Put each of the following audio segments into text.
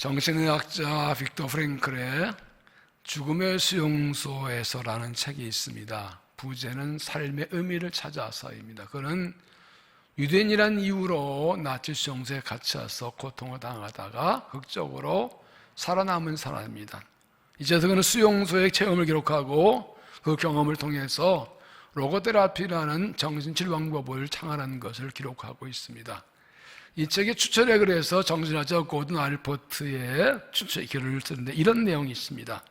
정신의학자 빅터 프랭클의 죽음의 수용소에서라는 책이 있습니다. 부제는 삶의 의미를 찾아서입니다. 그는 유대인이란 이유로 나치 수용소에 갇혀서 고통을 당하다가 극적으로 살아남은 사람입니다. 이제서 그는 수용소의 체험을 기록하고 그 경험을 통해서 로고테라피라는 정신치료 방법을 창안한 것을 기록하고 있습니다. 이 책의 추천에 그래서 정신학자 고든 알포트의 추천 글을 쓰는데 이런 내용이 있습니다.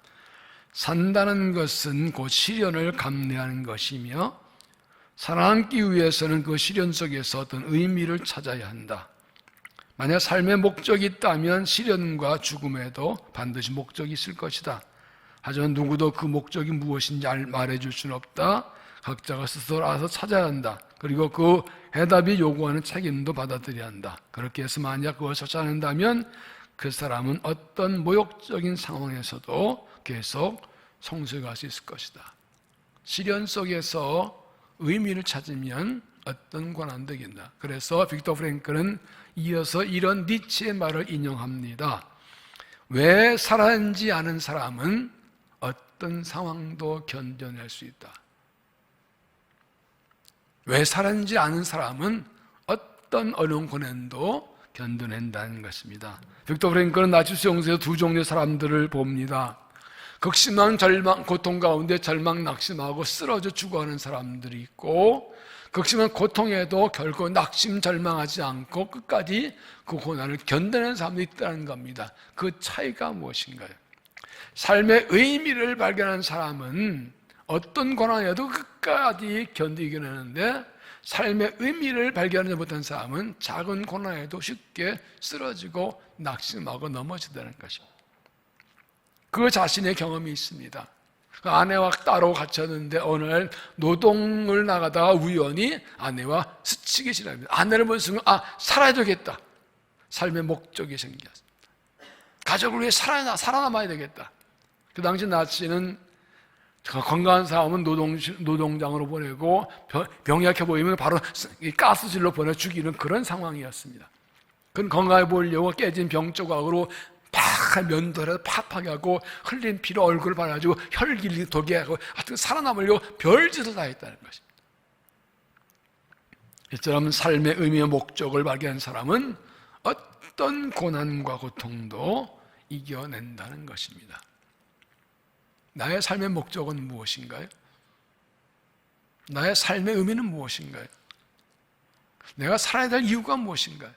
산다는 것은 곧 시련을 감내하는 것이며 살아남기 위해서는 그 시련 속에서 어떤 의미를 찾아야 한다. 만약 삶의 목적이 있다면 시련과 죽음에도 반드시 목적이 있을 것이다. 하지만 누구도 그 목적이 무엇인지 말해줄 수는 없다. 각자가 스스로 알아서 찾아야 한다. 그리고 그 해답이 요구하는 책임도 받아들여야 한다. 그렇게 해서 만약 그것을 찾아낸다면 그 사람은 어떤 모욕적인 상황에서도 계속 성숙할 수 있을 것이다. 시련 속에서 의미를 찾으면 어떤 고난도 이긴다. 그래서 빅터 프랭클은 이어서 이런 니체의 말을 인용합니다. 왜 살아있지 않은 사람은 어떤 상황도 견뎌낼 수 있다. 왜 살아있지 않은 사람은 어떤 어려운 고난도 견뎌낸다는 것입니다. 빅터 프랭클은 나치 수용소에서 두 종류의 사람들을 봅니다. 극심한 절망, 고통 가운데 절망, 낙심하고 쓰러져 죽어가는 사람들이 있고, 극심한 고통에도 결코 낙심, 절망하지 않고 끝까지 그 고난을 견뎌내는 사람도 있다는 겁니다. 그 차이가 무엇인가요? 삶의 의미를 발견한 사람은 어떤 고난에도 끝까지 견디겨내는데, 삶의 의미를 발견하지 못한 사람은 작은 고난에도 쉽게 쓰러지고 낙심하고 넘어진다는 것입니다. 그 자신의 경험이 있습니다. 그 아내와 따로 갇혔는데 어느 날 노동을 나가다가 우연히 아내와 스치기 시작합니다. 아내를 본 순간 살아야 되겠다. 삶의 목적이 생겼습니다. 가족을 위해 살아남아야 되겠다. 그 당시 나치는 건강한 사람은 노동장으로 보내고 병약해 보이면 바로 가스실로 보내 죽이는 그런 상황이었습니다. 그건 건강해 보이려고 깨진 병 조각으로 팍 면도를 팍팍 하고 흘린 피로 얼굴을 발라주고 혈기를 도게 하고 하여튼 살아남으려고 별짓을 다 했다는 것입니다. 이처럼 삶의 의미와 목적을 발견한 사람은 어떤 고난과 고통도 이겨낸다는 것입니다. 나의 삶의 목적은 무엇인가요? 나의 삶의 의미는 무엇인가요? 내가 살아야 될 이유가 무엇인가요?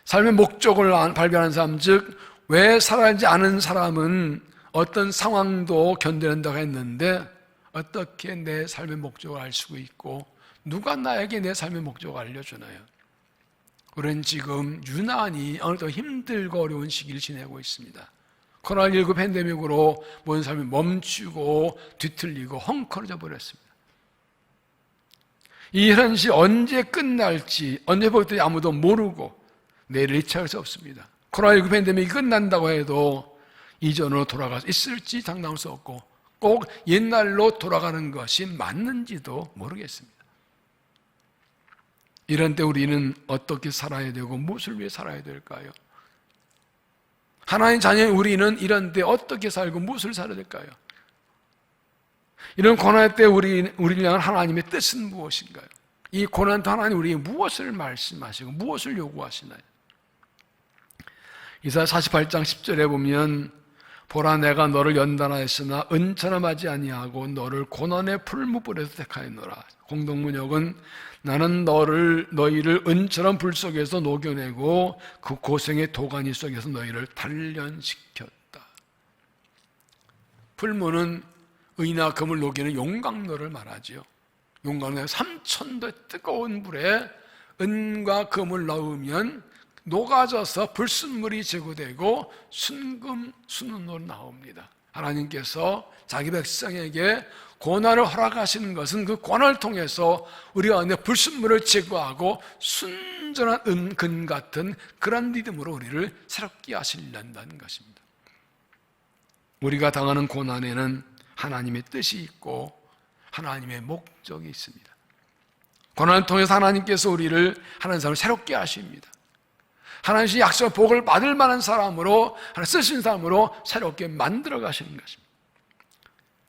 삶의 목적을 발견한 사람, 즉 왜 살아야지 않은 사람은 어떤 상황도 견뎌낸다고 했는데 어떻게 내 삶의 목적을 알 수 있고 누가 나에게 내 삶의 목적을 알려주나요? 우리는 지금 유난히 오늘도 힘들고 어려운 시기를 지내고 있습니다. 코로나19 팬데믹으로 모든 삶이 멈추고 뒤틀리고 헝클어져 버렸습니다. 이 현실 언제 끝날지 언제부터 아무도 모르고 내일을 예측할 수 없습니다. 코로나19 팬데믹이 끝난다고 해도 이전으로 돌아갈 수 있을지 장담할 수 없고 꼭 옛날로 돌아가는 것이 맞는지도 모르겠습니다. 이런 때 우리는 어떻게 살아야 되고 무엇을 위해 살아야 될까요? 하나님 자녀인 우리는 이런 때 어떻게 살고 무엇을 살아야 될까요? 이런 고난 때 우리를 향한 하나님의 뜻은 무엇인가요? 이 고난 때 하나님 우리에게 무엇을 말씀하시고 무엇을 요구하시나요? 이사야 48장 10절에 보면 보라 내가 너를 연단하였으나 은천함하지 아니하고 너를 고난의 풀무불에서 택하였노라. 공동문역은 나는 너희를 은처럼 불 속에서 녹여내고 그 고생의 도가니 속에서 너희를 단련시켰다. 풀무는 은이나 금을 녹이는 용광로를 말하지요. 용광로에 3000도의 뜨거운 불에 은과 금을 넣으면 녹아져서 불순물이 제거되고 순금순은으로 나옵니다. 하나님께서 자기 백성에게 고난을 허락하시는 것은 그 고난을 통해서 우리 안에 불순물을 제거하고 순전한 금 같은 그런 믿음으로 우리를 새롭게 하시려는 것입니다. 우리가 당하는 고난에는 하나님의 뜻이 있고 하나님의 목적이 있습니다. 고난을 통해서 하나님께서 우리를 하나님 사람을 새롭게 하십니다. 하나님의 약속의 복을 받을 만한 사람으로, 하나님 쓰신 사람으로 새롭게 만들어 가시는 것입니다.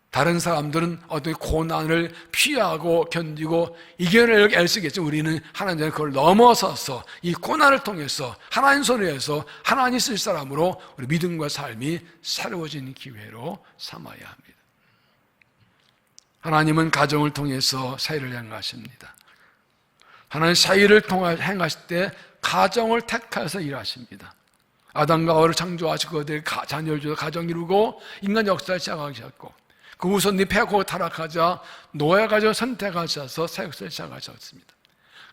다른 사람들은 어떤 고난을 피하고 견디고 이겨내려고 애쓰겠죠. 우리는 하나님의 그걸 넘어서서 이 고난을 통해서 하나님 손에서 하나님 쓸 사람으로 우리 믿음과 삶이 새로워지는 기회로 삼아야 합니다. 하나님은 가정을 통해서 사회를 행하십니다. 하나님 사회를 통해 행하실 때 가정을 택해서 일하십니다. 아담과 하와를 창조하시고 그들의 자녀를 주어 가정 이루고 인간 역사를 시작하셨고, 그 후손 패하고 타락하자 노아 가정을 선택하셔서 새 역사를 시작하셨습니다.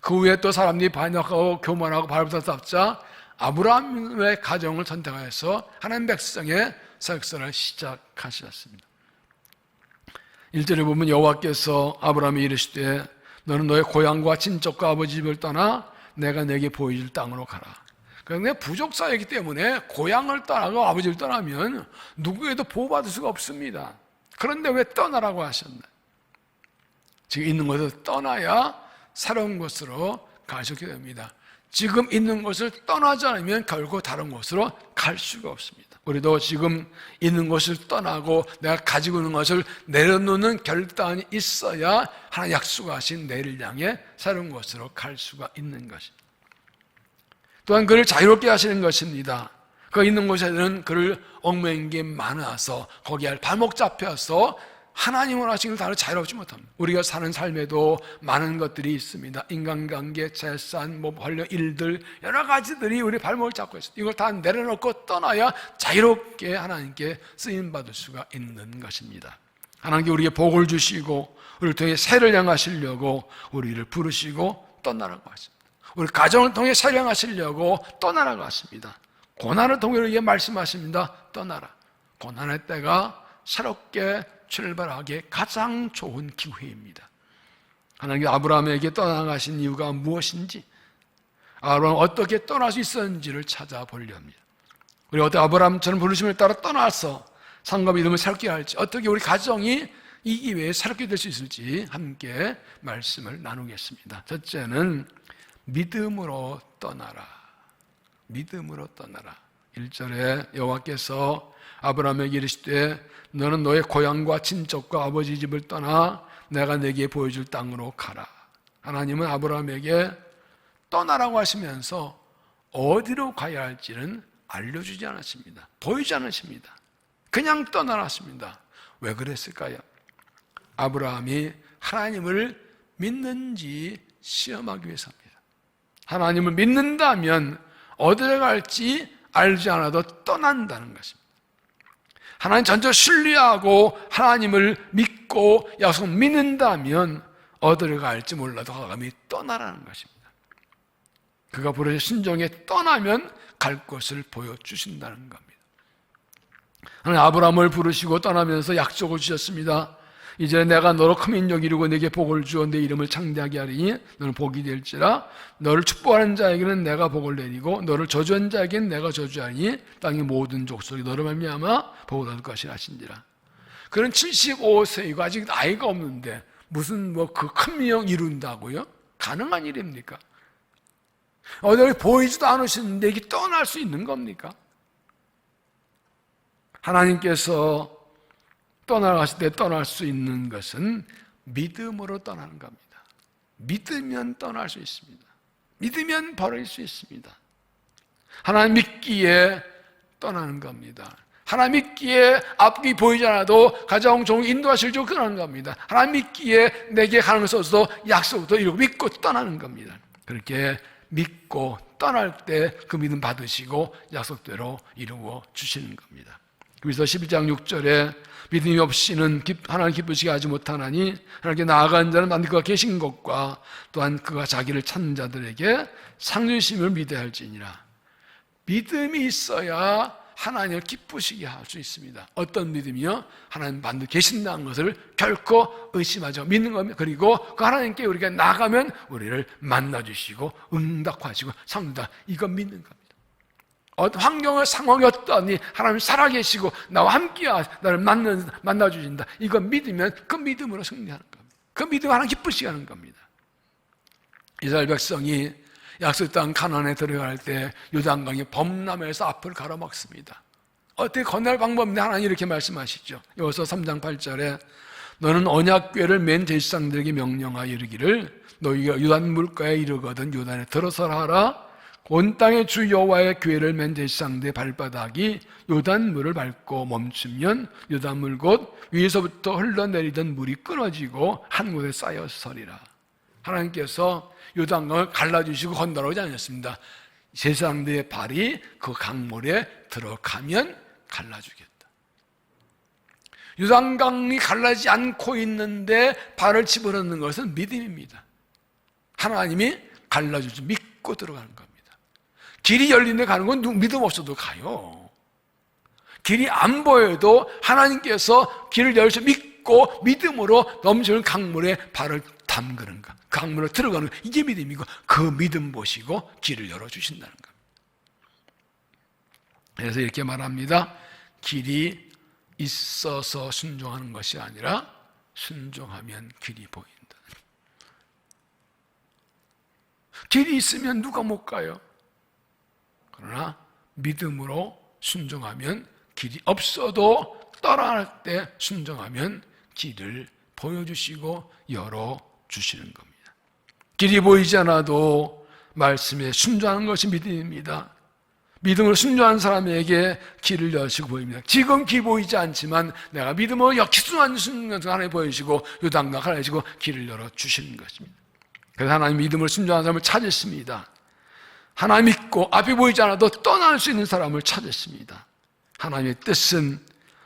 그 후에 또 사람들이 반역하고 교만하고 발부터 잡자 아브라함의 가정을 선택하여서 하나님 백성의 새 역사를 시작하셨습니다. 1절에 보면 여호와께서 아브라함에 이르시되 너는 너의 고향과 친척과 아버지 집을 떠나 내가 내게 보여줄 땅으로 가라. 그런데 부족사이기 때문에 고향을 떠나고 아버지를 떠나면 누구에도 보호받을 수가 없습니다. 그런데 왜 떠나라고 하셨나? 지금 있는 곳을 떠나야 새로운 곳으로 가시게 됩니다. 지금 있는 곳을 떠나지 않으면 결국 다른 곳으로 갈 수가 없습니다. 우리도 지금 있는 곳을 떠나고 내가 가지고 있는 것을 내려놓는 결단이 있어야 하나님 약속하신 내일을 향해 새로운 곳으로 갈 수가 있는 것입니다. 또한 그를 자유롭게 하시는 것입니다. 그 있는 곳에는 그를 얽매인 게 많아서 거기에 발목 잡혀서 하나님을 하시는 다른 자유롭지 못합니다. 우리가 사는 삶에도 많은 것들이 있습니다. 인간관계, 재산, 권력, 일들 여러 가지들이 우리 발목을 잡고 있습니다. 이걸 다 내려놓고 떠나야 자유롭게 하나님께 쓰임받을 수가 있는 것입니다. 하나님께 우리에게 복을 주시고 우리를 통해 새를 향하시려고 우리를 부르시고 떠나라고 하십니다. 우리 가정을 통해 새를 향하시려고 떠나라고 하십니다. 고난을 통해 우리에게 말씀하십니다. 떠나라. 고난의 때가 새롭게 출발하기에 가장 좋은 기회입니다. 하나님께 아브라함에게 떠나가신 이유가 무엇인지, 아브라함은 어떻게 떠날 수 있었는지를 찾아보려 합니다. 우리 어떻게 아브라함처럼 부르심을 따라 떠나서 삶과 믿음을 새롭게 할지, 어떻게 우리 가정이 이 기회에 새롭게 될 수 있을지 함께 말씀을 나누겠습니다. 첫째는 믿음으로 떠나라. 믿음으로 떠나라. 1절에 여호와께서 아브라함에게 이르시되 너는 너의 고향과 친척과 아버지 집을 떠나 내가 내게 보여줄 땅으로 가라. 하나님은 아브라함에게 떠나라고 하시면서 어디로 가야 할지는 알려주지 않았습니다. 보이지 않으십니다. 그냥 떠나놨습니다. 왜 그랬을까요? 아브라함이 하나님을 믿는지 시험하기 위해서입니다. 하나님을 믿는다면 어디로 갈지 알지 않아도 떠난다는 것입니다. 하나님 전적 신뢰하고 하나님을 믿고 약속 믿는다면 어디로 갈지 몰라도 감히 떠나라는 것입니다. 그가 부르신 순종에 떠나면 갈 곳을 보여주신다는 겁니다. 하나님 아브라함을 부르시고 떠나면서 약속을 주셨습니다. 이제 내가 너로 큰 민족이 이루고 내게 복을 주어 내 이름을 창대하게 하리니 너는 복이 될지라. 너를 축복하는 자에게는 내가 복을 내리고 너를 저주하는 자에게는 내가 저주하니 땅의 모든 족속이 너로 말미암아 복을 얻을 것이라 하신지라. 그는 75세이고 아직 나이가 없는데 무슨 그 큰 민족 이룬다고요? 가능한 일입니까? 어디 보이지도 않으시는데 이게 떠날 수 있는 겁니까? 하나님께서 떠나가실 때 떠날 수 있는 것은 믿음으로 떠나는 겁니다. 믿으면 떠날 수 있습니다. 믿으면 버릴 수 있습니다. 하나님 믿기에 떠나는 겁니다. 하나님 믿기에 앞이 보이지 않아도 가정 종 인도하실 줄 떠나는 겁니다. 하나님 믿기에 내게 가는 것을 써서 약속도 이루고 믿고 떠나는 겁니다. 그렇게 믿고 떠날 때 그 믿음 받으시고 약속대로 이루어 주시는 겁니다. 그래서 11장 6절에 믿음이 없이는 하나님 기쁘시게 하지 못하나니 하나님께 나아간 자는 만일 그가 계신 것과 또한 그가 자기를 찾는 자들에게 상 주심을 믿어야 할지니라. 믿음이 있어야 하나님을 기쁘시게 할 수 있습니다. 어떤 믿음이요? 하나님 만들 계신다는 것을 결코 의심하지 믿는 겁니다. 그리고 그 하나님께 우리가 나가면 우리를 만나주시고 응답하시고 상주다. 이건 믿는 겁니다. 어떤 환경의 상황이 어떠니 하나님 살아계시고 나와 함께 나를 만나주신다. 이거 믿으면 그 믿음으로 승리하는 겁니다. 그 믿음 하나님 기쁘시게 하는 겁니다. 이스라엘 백성이 약속 땅 가나안에 들어갈 때 요단강이 범람해서 앞을 가로막습니다. 어떻게 건널 방법 없는데 하나님 이렇게 말씀하시죠. 여호수아 3장 8절에 너는 언약궤를 맨 제사장들에게 명령하여 이르기를 너희가 요단 물가에 이르거든 요단에 들어서라 하라. 온 땅의 주 여호와의 궤를 맨 제사장들의 발바닥이 요단물을 밟고 멈추면 요단물 곧 위에서부터 흘러내리던 물이 끊어지고 한 곳에 쌓여 서리라. 하나님께서 요단강을 갈라주시고 건너라고 하지 않았습니다. 제사장들의 발이 그 강물에 들어가면 갈라주겠다. 요단강이 갈라지지 않고 있는데 발을 집어넣는 것은 믿음입니다. 하나님이 갈라주지 믿고 들어가는 겁니다. 길이 열린데 가는 건 믿음 없어도 가요. 길이 안 보여도 하나님께서 길을 열셔 믿고 믿음으로 넘치는 강물에 발을 담그는 것, 그 강물에 들어가는 것, 이게 믿음이고 그 믿음 보시고 길을 열어주신다는 겁니다. 그래서 이렇게 말합니다. 길이 있어서 순종하는 것이 아니라 순종하면 길이 보인다. 길이 있으면 누가 못 가요? 그러나 믿음으로 순종하면 길이 없어도 떠나갈 때 순종하면 길을 보여주시고 열어주시는 겁니다. 길이 보이지 않아도 말씀에 순종하는 것이 믿음입니다. 믿음으로 순종한 사람에게 길을 여시고 보입니다. 지금 길 보이지 않지만 내가 믿음으로 역기순한 순종을 하나님 보여주시고 요단강 갈라주시고 길을 열어주시는 것입니다. 그래서 하나님 믿음으로 순종하는 사람을 찾으십니다. 하나님 믿고 앞이 보이지 않아도 떠날 수 있는 사람을 찾으십니다. 하나님의 뜻은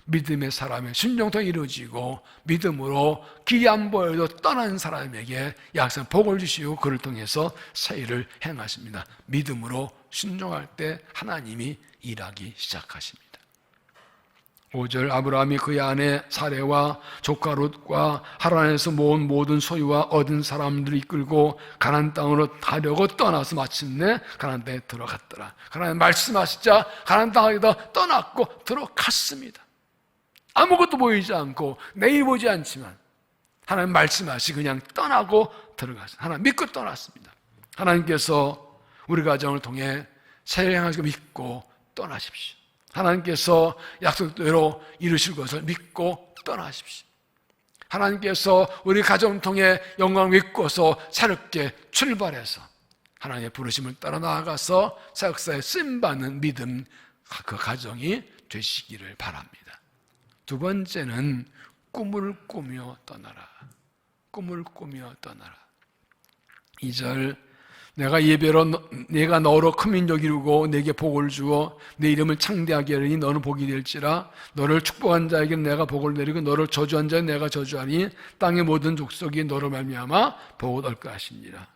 믿음의 사람의 순종도 이루어지고 믿음으로 길이 안 보여도 떠난 사람에게 약속한 복을 주시고 그를 통해서 새 일을 행하십니다. 믿음으로 순종할 때 하나님이 일하기 시작하십니다. 5절 아브라함이 그의 아내 사레와 조카 롯과 하란에서 모은 모든 소유와 얻은 사람들을 이끌고 가나안 땅으로 가려고 떠나서 마침내 가나안 땅에 들어갔더라. 하나님 말씀하시자 가나안 땅에다 떠났고 들어갔습니다. 아무것도 보이지 않고 내일 보지 않지만 하나님 말씀하시 그냥 떠나고 들어갔어요. 하나님 믿고 떠났습니다. 하나님께서 우리 가정을 통해 새 일을 행하시고 믿고 떠나십시오. 하나님께서 약속대로 이루실 것을 믿고 떠나십시오. 하나님께서 우리 가정을 통해 영광을 믿고서 새롭게 출발해서 하나님의 부르심을 따라 나아가서 사역사에 쓰임받는 믿음 그 가정이 되시기를 바랍니다. 두 번째는 꿈을 꾸며 떠나라. 꿈을 꾸며 떠나라. 2절 내가 예배로 내가 너로 큰 민족 이루고 내게 복을 주어 내 이름을 창대하게 하리니 너는 복이 될지라. 너를 축복한 자에게는 내가 복을 내리고 너를 저주한 자에게는 내가 저주하니 땅의 모든 족속이 너로 말미암아 복을 얻게 하시니라.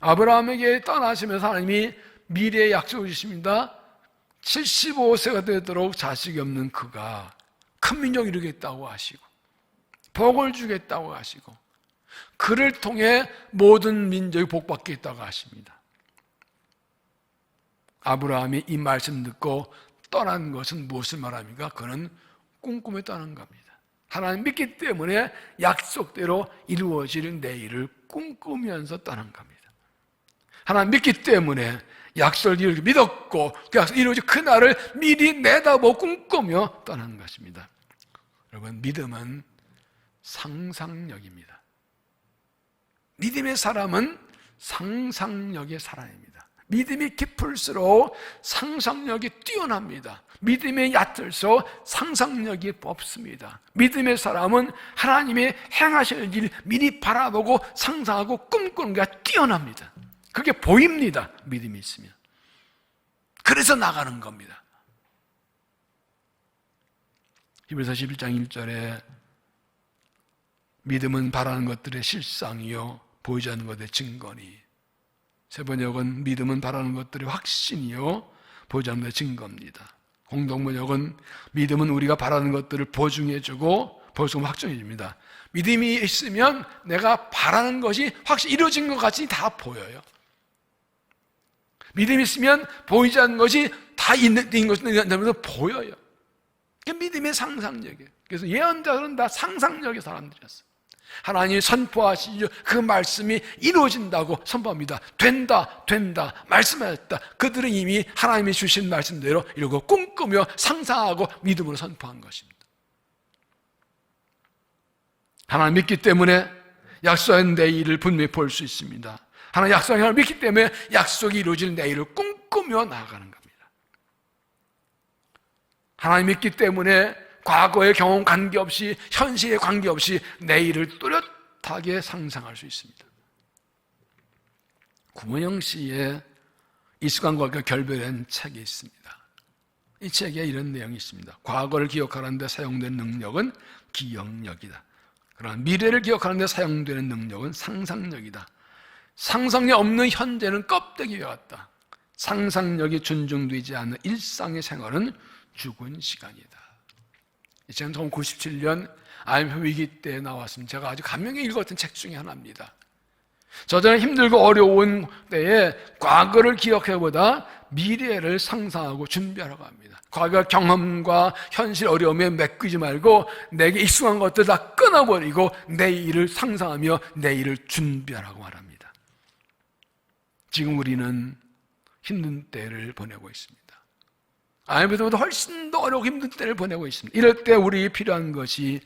아브라함에게 떠나시면서 하나님이 미래의 약속을 주십니다. 75세가 되도록 자식이 없는 그가 큰 민족 이루겠다고 하시고 복을 주겠다고 하시고 그를 통해 모든 민족이 복받겠다고 하십니다. 아브라함이 이 말씀 듣고 떠난 것은 무엇을 말합니까? 그는 꿈꾸며 떠난 겁니다. 하나님 믿기 때문에 약속대로 이루어질 내일을 꿈꾸면서 떠난 겁니다. 하나님 믿기 때문에 약속을 이루기 믿었고 그 약속 이루어질 그날을 미리 내다보고 꿈꾸며 떠난 것입니다. 여러분, 믿음은 상상력입니다. 믿음의 사람은 상상력의 사람입니다. 믿음이 깊을수록 상상력이 뛰어납니다. 믿음이 얕을수록 상상력이 없습니다. 믿음의 사람은 하나님의 행하실 일 미리 바라보고 상상하고 꿈꾸는 게 뛰어납니다. 그게 보입니다. 믿음이 있으면. 그래서 나가는 겁니다. 히브리서 11장 1절에 믿음은 바라는 것들의 실상이요 보이지 않는 것의 증거니. 세 번역은 믿음은 바라는 것들의 확신이요 보이지 않는 것의 증거입니다. 공동번역은 믿음은 우리가 바라는 것들을 보증해주고 벌써 확정해줍니다. 믿음이 있으면 내가 바라는 것이 확실히 이루어진 것 같이 다 보여요. 믿음이 있으면 보이지 않는 것이 다 있는 것이 보여요. 그게 믿음의 상상력이에요. 그래서 예언자들은 다 상상력의 사람들이었어요. 하나님이 선포하시죠. 그 말씀이 이루어진다고 선포합니다. 된다, 된다, 말씀하셨다. 그들은 이미 하나님이 주신 말씀대로 이러고 꿈꾸며 상상하고 믿음으로 선포한 것입니다. 하나님 믿기 때문에 약속한 내일을 분명히 볼 수 있습니다. 하나님 약속한 하나님 믿기 때문에 약속이 이루어질 내일을 꿈꾸며 나아가는 겁니다. 하나님 믿기 때문에 과거의 경험 관계없이, 현실의 관계없이 내일을 뚜렷하게 상상할 수 있습니다. 구문영 씨의 이 습관과 결별한 책이 있습니다. 이 책에 이런 내용이 있습니다. 과거를 기억하는 데 사용된 능력은 기억력이다. 그러나 미래를 기억하는 데 사용되는 능력은 상상력이다. 상상력 없는 현재는 껍데기와 같다. 상상력이 존중되지 않는 일상의 생활은 죽은 시간이다. 제가 1997년 IMF 위기 때 나왔습니다. 제가 아주 감명에 읽었던 책 중에 하나입니다. 저자는 힘들고 어려운 때에 과거를 기억해보다 미래를 상상하고 준비하라고 합니다. 과거 경험과 현실 어려움에 메꾸지 말고 내게 익숙한 것들 다 끊어버리고 내일을 상상하며 내일을 준비하라고 말합니다. 지금 우리는 힘든 때를 보내고 있습니다. IMF보다 훨씬 더 어렵고 힘든 때를 보내고 있습니다. 이럴 때 우리에게 필요한 것이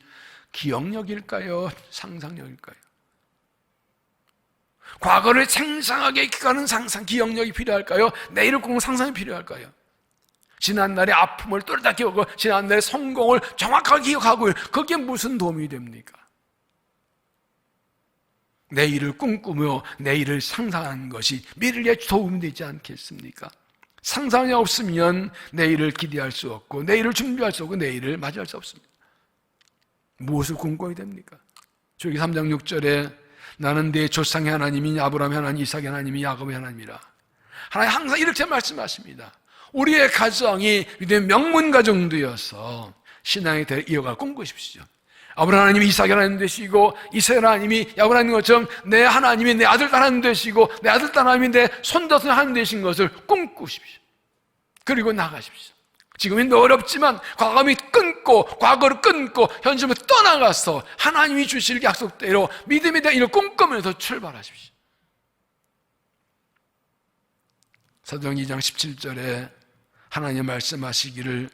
기억력일까요? 상상력일까요? 과거를 생생하게 기억하는 상상, 기억력이 필요할까요? 내일을 꿈꾸는 상상이 필요할까요? 지난날의 아픔을 또렷하게 기억하고 지난날의 성공을 정확하게 기억하고 그게 무슨 도움이 됩니까? 내일을 꿈꾸며 내일을 상상하는 것이 미래에 도움이 되지 않겠습니까? 상상이 없으면 내일을 기대할 수 없고 내일을 준비할 수 없고 내일을 맞이할 수 없습니다. 무엇을 꿈꿔야 됩니까? 출애굽기 3장 6절에 나는 내 조상의 하나님이 아브라함의 하나님, 이삭의 하나님이 야곱의 하나님이라. 하나님 항상 이렇게 말씀하십니다. 우리의 가정이 믿음의 명문 가정 되어서 신앙의 대를 이어가 꿈꾸십시오. 아브라함 하나님이 이삭의 하나님 되시고 이삭의 하나님이 야곱 하나님 것처럼 내 하나님이 내 아들 딸 하나님 되시고 내 아들 딸 하나님이 내 손자손 하나님 되신 것을 꿈꾸십시오. 그리고 나가십시오. 지금은 어렵지만 과거를 끊고 현실을 떠나가서 하나님이 주실 약속대로 믿음에 대한 일을 꿈꾸면서 출발하십시오. 사도행 2장 17절에 하나님 말씀하시기를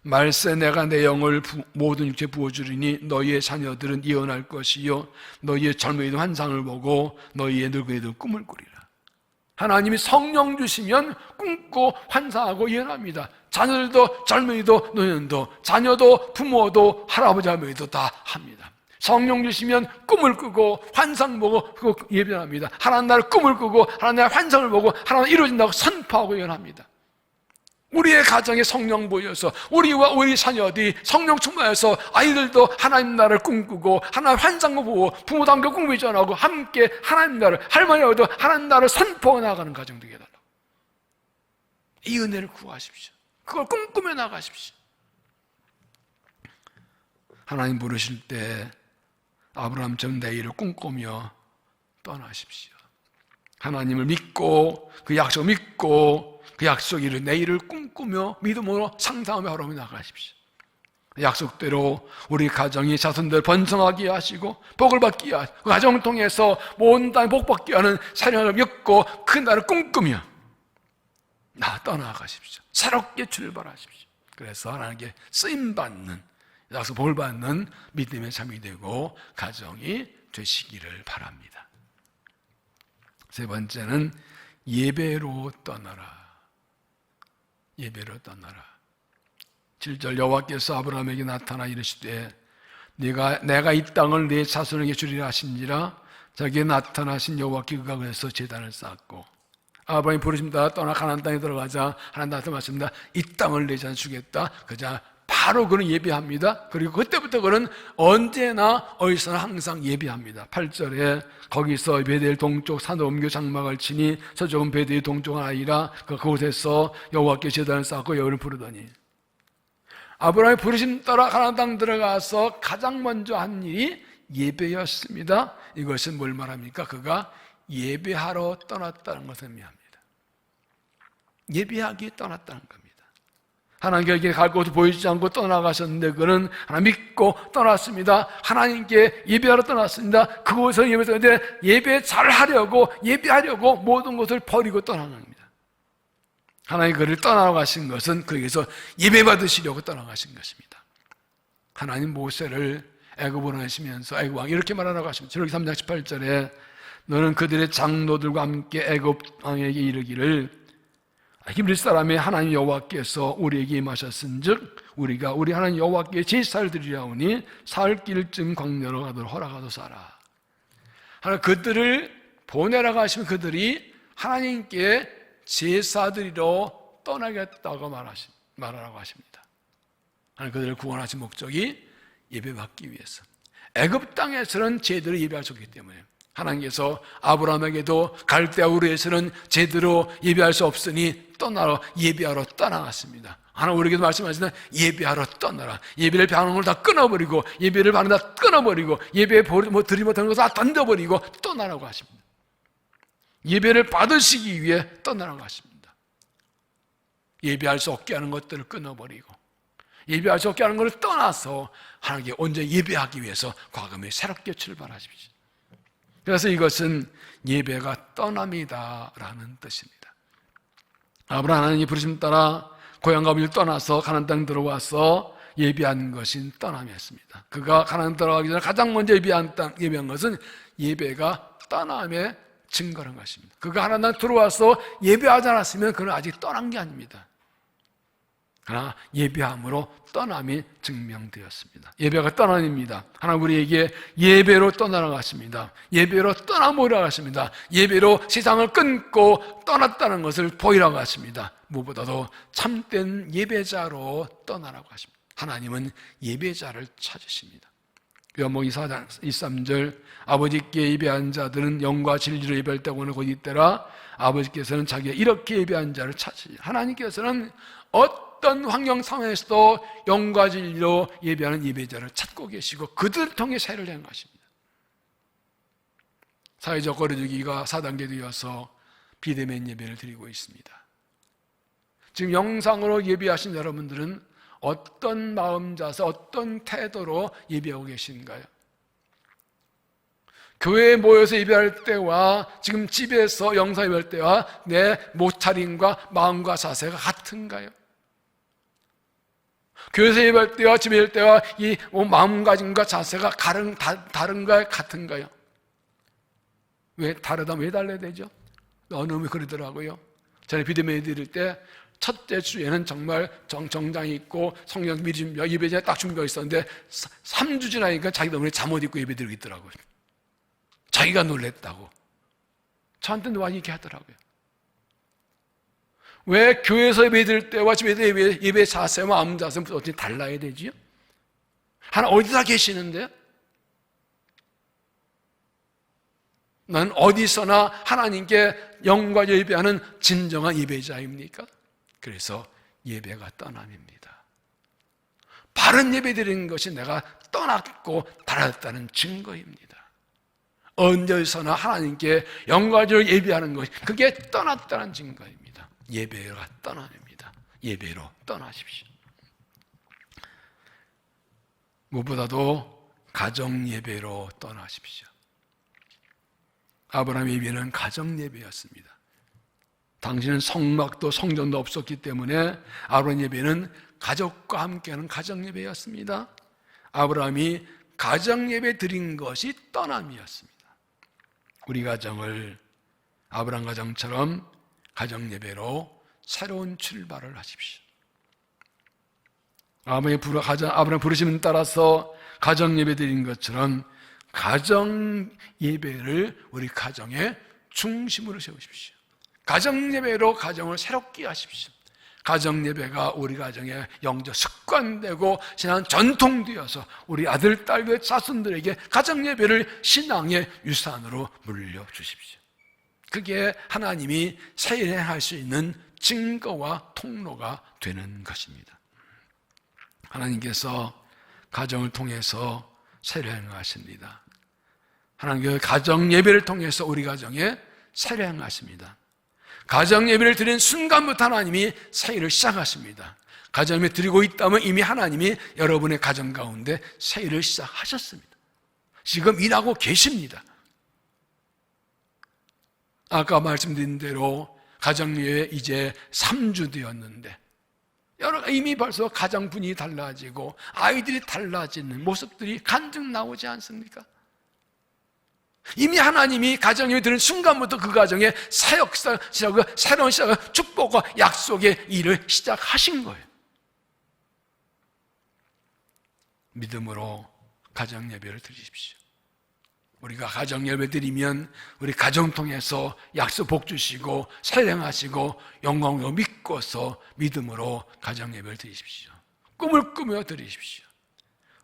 말세 내가 내 영을 모든 육체에 부어주리니 너희의 자녀들은 예언할 것이요 너희의 젊은이도 환상을 보고 너희의 늙은이도 꿈을 꾸리라. 하나님이 성령 주시면 꿈꾸고 환상하고 예언합니다. 자녀들도 젊은이도 노년도 자녀도 부모도 할아버지 할머니도 다 합니다. 성령 주시면 꿈을 꾸고 환상 보고 그거 예언합니다. 하나님 나라 꿈을 꾸고 하나님 나라 환상을 보고 하나님 이루어진다고 선포하고 예언합니다. 우리의 가정에 성령 보여서 우리와 우리 자녀들이 성령 충만해서 아이들도 하나님 나라를 꿈꾸고 하나님 환상을 보고 부모도 함께 꿈을 전하고 함께 하나님 나라를 할머니하고도 하나님 나라를 선포해 나가는 가정 되게 해달라고. 이 은혜를 구하십시오. 그걸 꿈꾸며 나가십시오. 하나님 부르실 때 아브라함처럼 내일을 꿈꾸며 떠나십시오. 하나님을 믿고 그 약속 믿고 그 약속 이루 내일을 꿈꾸며 믿음으로 상상하며 하루며 나가십시오. 약속대로 우리 가정이 자손들 번성하게 하시고 복을 받게 하시고 그 가정을 통해서 모든 땅에 복 받게 하는 사령을 믿고 그 날을 꿈꾸며 떠나가십시오. 새롭게 출발하십시오. 그래서 하나님께 쓰임받는 약속 복을 받는 믿음의 삶이 되고 가정이 되시기를 바랍니다. 세 번째는 예배로 떠나라. 예배로 떠나라. 7절 여호와께서 아브라함에게 나타나 이르시되 내가 이 땅을 네 자손에게 주리라 하신지라. 자기에 나타나신 여호와께 그가 그래서 제단을 쌓았고 아브라함이 부르심 따라 떠나 가나안 땅에 들어가자 하나님 나한테 말씀합니다. 이 땅을 내 자손 주겠다. 그자 바로 그는 예배합니다. 그리고 그때부터 그는 언제나 어디서나 항상 예배합니다. 8절에 거기서 베델 동쪽 산으로 옮겨 장막을 치니 서쪽은 베델 동쪽은 아니라 그곳에서 여호와께 제단을 쌓고 여호와를 부르더니 아브라함이 부르심 따라 가나안 땅 들어가서 가장 먼저 한 일이 예배였습니다. 이것은 뭘 말합니까? 그가 예배하러 떠났다는 것을 의미합니다. 예배하기 떠났다는 겁니다. 하나님께 갈 곳을 보이지 않고 떠나가셨는데 그는 하나님 믿고 떠났습니다. 하나님께 예배하러 떠났습니다. 그곳에서 예배했는데 예배 잘하려고 예배하려고 모든 것을 버리고 떠나는 겁니다. 하나님 그를 떠나가신 것은 거기에서 예배 받으시려고 떠나가신 것입니다. 하나님 모세를 애굽으로 내시면서 애굽 왕 이렇게 말하라고 하십니다. 출애굽기 3장 18절에 너는 그들의 장로들과 함께 애굽 왕에게 이르기를 히브리 사람의 하나님 여호와께서 우리에게 임하셨은즉 우리가 우리 하나님 여호와께 제사를 드리려오니 사흘 길쯤 광야로 가도록 허락하소서라. 하나님 그들을 보내라고 하시면 그들이 하나님께 제사 드리러 떠나겠다고 말하라고 하십니다. 하나님 그들을 구원하신 목적이 예배받기 위해서. 애굽 땅에서는 제대로 예배할 수 없기 때문에 하나님께서 아브라함에게도 갈대아 우르에서는 제대로 예배할 수 없으니 떠나러 예배하러 떠나갔습니다. 하나님 우리에게도 말씀하시는 예배하러 떠나라. 예배를 받는 걸 다 끊어버리고 예배를 받는 다 끊어버리고 예배 드리지 못하는 것을 다 던져버리고 떠나라고 하십니다. 예배를 받으시기 위해 떠나라고 하십니다. 예배할 수 없게 하는 것들을 끊어버리고 예배할 수 없게 하는 것을 떠나서 하나님께 온전히 예배하기 위해서 과감히 새롭게 출발하십시오. 그래서 이것은 예배가 떠남이다라는 뜻입니다. 아브라함 하나님의 부르심 따라 고향과 집을 떠나서 가나안 땅 들어와서 예배한 것이 떠남이었습니다. 그가 가나안 들어가기 전에 가장 먼저 예배한 것은 예배가 떠남의 증거라는 것입니다. 그가 가나안 땅 들어와서 예배하지 않았으면 그는 아직 떠난 게 아닙니다. 그러나 예배함으로 떠남이 증명되었습니다. 예배가 떠남입니다. 하나님 우리에게 예배로 떠나라고 하십니다. 예배로 떠나보라고 하십니다. 예배로 세상을 끊고 떠났다는 것을 보이라고 하십니다. 무엇보다도 참된 예배자로 떠나라고 하십니다. 하나님은 예배자를 찾으십니다. 요한복음 4장 23절 아버지께 예배한 자들은 영과 진리로 예배할 때고 오늘 곧 이때라. 아버지께서는 자기가 이렇게 예배한 자를 찾으시죠. 하나님께서는 어떤 환경 상황에서도 영과 진리로 예배하는 예배자를 찾고 계시고 그들을 통해 세를 행하십니다. 사회적 거리두기가 4단계 되어서 비대면 예배를 드리고 있습니다. 지금 영상으로 예배하신 여러분들은 어떤 마음 자세, 어떤 태도로 예배하고 계신가요? 교회에 모여서 예배할 때와 지금 집에서 영상 예배할 때와 내 모차림과 마음과 자세가 같은가요? 교회에서 예배할 때와 집에 예배할 때와 이 마음가짐과 자세가 다른가요? 같은가요? 왜 다르다면 왜 달라야 되죠? 어느 놈이 그러더라고요. 전에 비대면 예배 드릴 때 첫째 주에는 정말 정장이 있고 성경 미리 예배전에 딱 준비가 있었는데 3주 지나니까 자기 너무 잠옷 입고 예배 드리고 있더라고요. 자기가 놀랬다고. 저한테 와서 얘기 하더라고요. 왜 교회에서 예배 드릴 때와 집에서 예배 자세와 마음 자세는 어떻게 달라야 되지요? 하나님 어디다 계시는데요? 나는 어디서나 하나님께 영과 예배하는 진정한 예배자입니까? 그래서 예배가 떠남입니다. 바른 예배 드리는 것이 내가 떠났고 달아졌다는 증거입니다. 언제서나 하나님께 영광을 예배하는 것이 그게 떠났다는 증거입니다. 예배가 떠남입니다. 예배로 떠나십시오. 무엇보다도 가정 예배로 떠나십시오. 아브라함의 예배는 가정 예배였습니다. 당시는 성막도 성전도 없었기 때문에 아브라함 예배는 가족과 함께하는 가정 예배였습니다. 아브라함이 가정 예배 드린 것이 떠남이었습니다. 우리 가정을 아브라함 가정처럼 가정 예배로 새로운 출발을 하십시오. 아브라함 부르심에 따라서 가정 예배 드린 것처럼 가정 예배를 우리 가정의 중심으로 세우십시오. 가정 예배로 가정을 새롭게 하십시오. 가정 예배가 우리 가정의 영적 습관되고 신앙 전통되어서 우리 아들, 딸, 자손들에게 가정 예배를 신앙의 유산으로 물려주십시오. 그게 하나님이 세례할 수 있는 증거와 통로가 되는 것입니다. 하나님께서 가정을 통해서 세례하십니다. 하나님께서 가정 예배를 통해서 우리 가정에 세례하십니다. 가정 예배를 드린 순간부터 하나님이 세례를 시작하십니다. 가정에 드리고 있다면 이미 하나님이 여러분의 가정 가운데 새 일을 시작하셨습니다. 지금 일하고 계십니다. 아까 말씀드린 대로 가정예배 이제 3주 되었는데 이미 벌써 가정 분위기 달라지고 아이들이 달라지는 모습들이 간증 나오지 않습니까? 이미 하나님이 가정에 드는 순간부터 그 가정에 새 역사, 새로운 시작을 축복과 약속의 일을 시작하신 거예요. 믿음으로 가정 예배를 드리십시오. 우리가 가정 예배 드리면 우리 가정 통해서 약속 복 주시고 사랑하시고 영광으로 믿고서 믿음으로 가정 예배를 드리십시오. 꿈을 꾸며 드리십시오.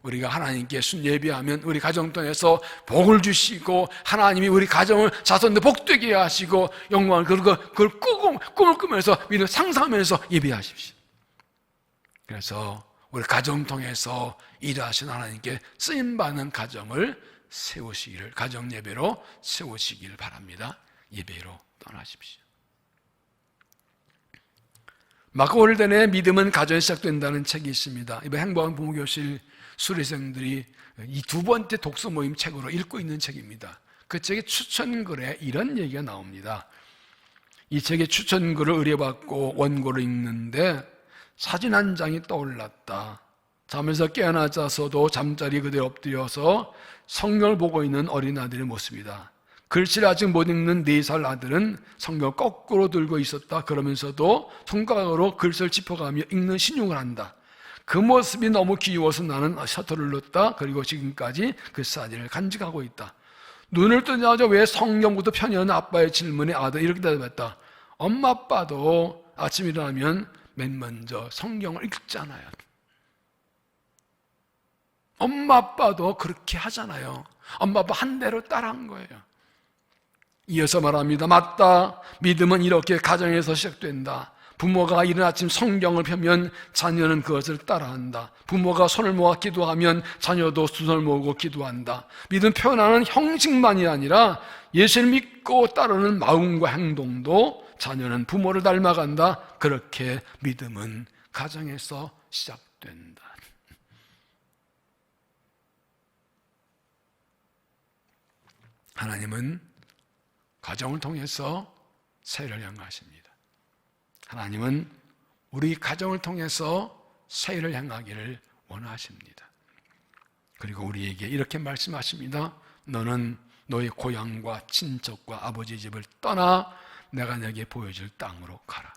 우리가 하나님께 순 예배하면 우리 가정 통해서 복을 주시고 하나님이 우리 가정을 자손들 복되게 하시고 영광을 그걸 꿈을 꾸면서 믿음 상상하면서 예배하십시오. 그래서 우리 가정 통해서 일하신 하나님께 쓰임받는 가정을 세우시기를, 가정 예배로 세우시기를 바랍니다. 예배로 떠나십시오. 마크 월든의 믿음은 가정에 시작된다는 책이 있습니다. 이번 행복한 부모교실 수료생들이 이 두 번째 독서 모임 책으로 읽고 있는 책입니다. 그 책의 추천글에 이런 얘기가 나옵니다. 이 책의 추천글을 의뢰받고 원고를 읽는데 사진 한 장이 떠올랐다. 잠에서 깨어나자서도 잠자리 그대로 엎드려서 성경을 보고 있는 어린아들의 모습이다. 글씨를 아직 못 읽는 4살 아들은 성경을 거꾸로 들고 있었다. 그러면서도 손가락으로 글씨를 짚어가며 읽는 신용을 한다. 그 모습이 너무 귀여워서 나는 셔터를 눌렀다. 그리고 지금까지 그 사진을 간직하고 있다. 눈을 뜨자마자 왜 성경부터 펴냐는 아빠의 질문에 아들 이렇게 대답했다. 엄마 아빠도 아침 일어나면 맨 먼저 성경을 읽잖아요. 엄마 아빠도 그렇게 하잖아요. 엄마 아빠 한 대로 따라한 거예요. 이어서 말합니다. 맞다. 믿음은 이렇게 가정에서 시작된다. 부모가 이른 아침 성경을 펴면 자녀는 그것을 따라한다. 부모가 손을 모아 기도하면 자녀도 두 손을 모으고 기도한다. 믿음 표현하는 형식만이 아니라 예수를 믿고 따르는 마음과 행동도 자녀는 부모를 닮아간다. 그렇게 믿음은 가정에서 시작된다. 하나님은 가정을 통해서 세를 향하십니다. 하나님은 우리 가정을 통해서 세를 향하기를 원하십니다. 그리고 우리에게 이렇게 말씀하십니다. 너는 너의 고향과 친척과 아버지 집을 떠나 내가 너에게 보여줄 땅으로 가라.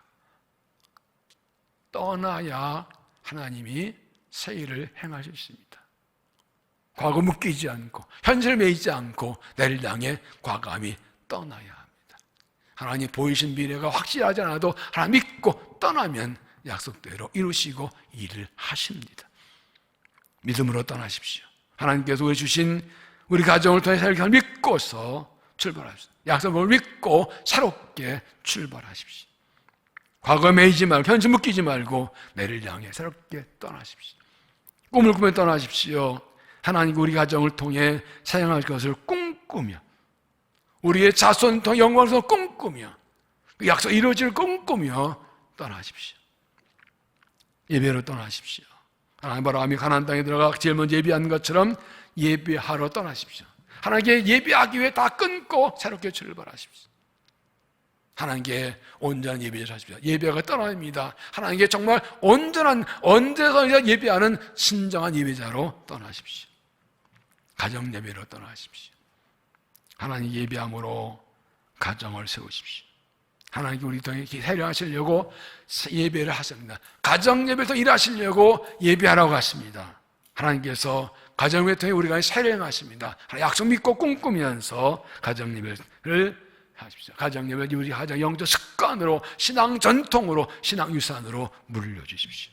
떠나야 하나님이 새 일을 행하실 수 있습니다. 과거 묶이지 않고 현실 매이지 않고 내를 향해 과감히 떠나야 합니다. 하나님 보이신 미래가 확실하지 않아도 하나님 믿고 떠나면 약속대로 이루시고 일을 하십니다. 믿음으로 떠나십시오. 하나님께서 우리 주신 우리 가정을 통해 살길 믿고서 출발하십시오. 약속을 믿고 새롭게 출발하십시오. 과거에 매이지 말고 현실 묶이지 말고 내를 향해 새롭게 떠나십시오. 꿈을 꾸며 떠나십시오. 하나님 우리 가정을 통해 사용할 것을 꿈꾸며 우리의 자손 통해 영광을 꿈꾸며 그 약속 이루어질 꿈꾸며 떠나십시오. 예배로 떠나십시오. 하나님 아브라함이 가나안 땅에 들어가 제일 먼저 예배한 것처럼 예배하러 떠나십시오. 하나님께 예배하기 위해 다 끊고 새롭게 출발하십시오. 하나님께 온전한 예배를 하십시오. 예배가 떠납니다. 하나님께 정말 온전한 언제나 예배하는 신정한 예배자로 떠나십시오. 가정 예배로 떠나십시오. 하나님 예배함으로 가정을 세우십시오. 하나님께 우리 통해 해령하시려고 예배를 하십니다. 가정 예배에서 일하시려고 예배하라고 하십니다. 하나님께서 가정 예배 통해 우리가 세령하십니다. 약속 믿고 꿈꾸면서 가정 예배를 하십시오. 가정 예배 우리 가정 영적 습관으로 신앙 전통으로 신앙 유산으로 물려주십시오.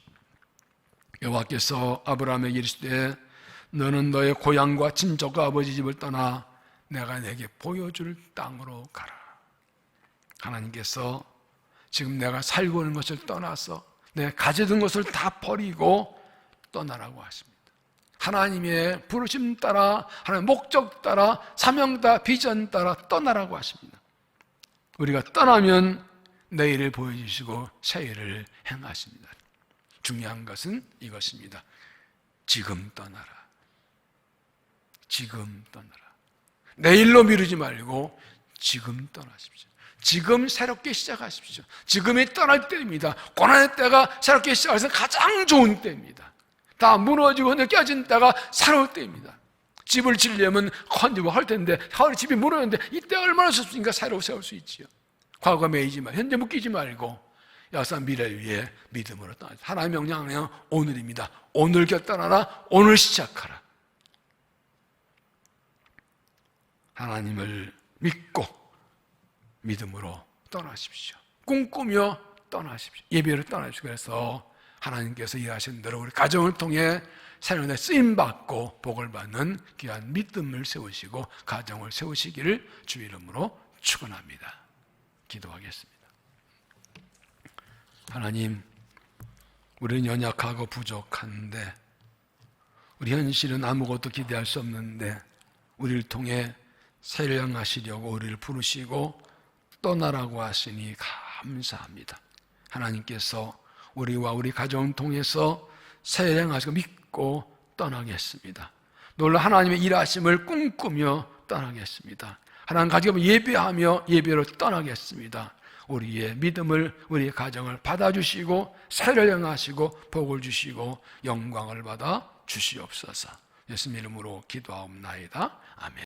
여호와께서 아브라함에게 이르시되 너는 너의 고향과 친척과 아버지 집을 떠나 내가 내게 보여줄 땅으로 가라. 하나님께서 지금 내가 살고 있는 것을 떠나서 내가 가져둔 것을 다 버리고 떠나라고 하십니다. 하나님의 부르심 따라 하나님의 목적 따라 사명 따라 비전 따라 떠나라고 하십니다. 우리가 떠나면 내일을 보여주시고 새해를 행하십니다. 중요한 것은 이것입니다. 지금 떠나라. 지금 떠나라. 내일로 미루지 말고 지금 떠나십시오. 지금 새롭게 시작하십시오. 지금이 떠날 때입니다. 고난의 때가 새롭게 시작해서 가장 좋은 때입니다. 다 무너지고 깨진 때가 새로운 때입니다. 집을 지려면 컨디고 할 텐데 집이 무너졌는데 이때 얼마나 좋습니까? 새로 세울 수 있지요. 과거 매이지 마, 현재 묶이지 말고 여기서 미래를 위해 믿음으로 떠나자. 하나님의 명령은 오늘입니다. 오늘 결단하라. 오늘 시작하라. 하나님을 믿고 믿음으로 떠나십시오. 꿈꾸며 떠나십시오. 예배를 떠나십시오. 그래서 하나님께서 일하신 대로 우리 가정을 통해 새로운 쓰임받고 복을 받는 귀한 믿음을 세우시고 가정을 세우시기를 주 이름으로 축원합니다. 기도하겠습니다. 하나님, 우리는 연약하고 부족한데 우리 현실은 아무것도 기대할 수 없는데 우리를 통해 새를 향하시려고 우리를 부르시고 떠나라고 하시니 감사합니다. 하나님께서 우리와 우리 가정을 통해서 새를 향하시고 믿고 떠나겠습니다. 놀라 하나님의 일하심을 꿈꾸며 떠나겠습니다. 하나님 가지고 예배하며 예배로 떠나겠습니다. 우리의 믿음을, 우리의 가정을 받아주시고 새를 향하시고 복을 주시고 영광을 받아 주시옵소서. 예수님 이름으로 기도하옵나이다. 아멘.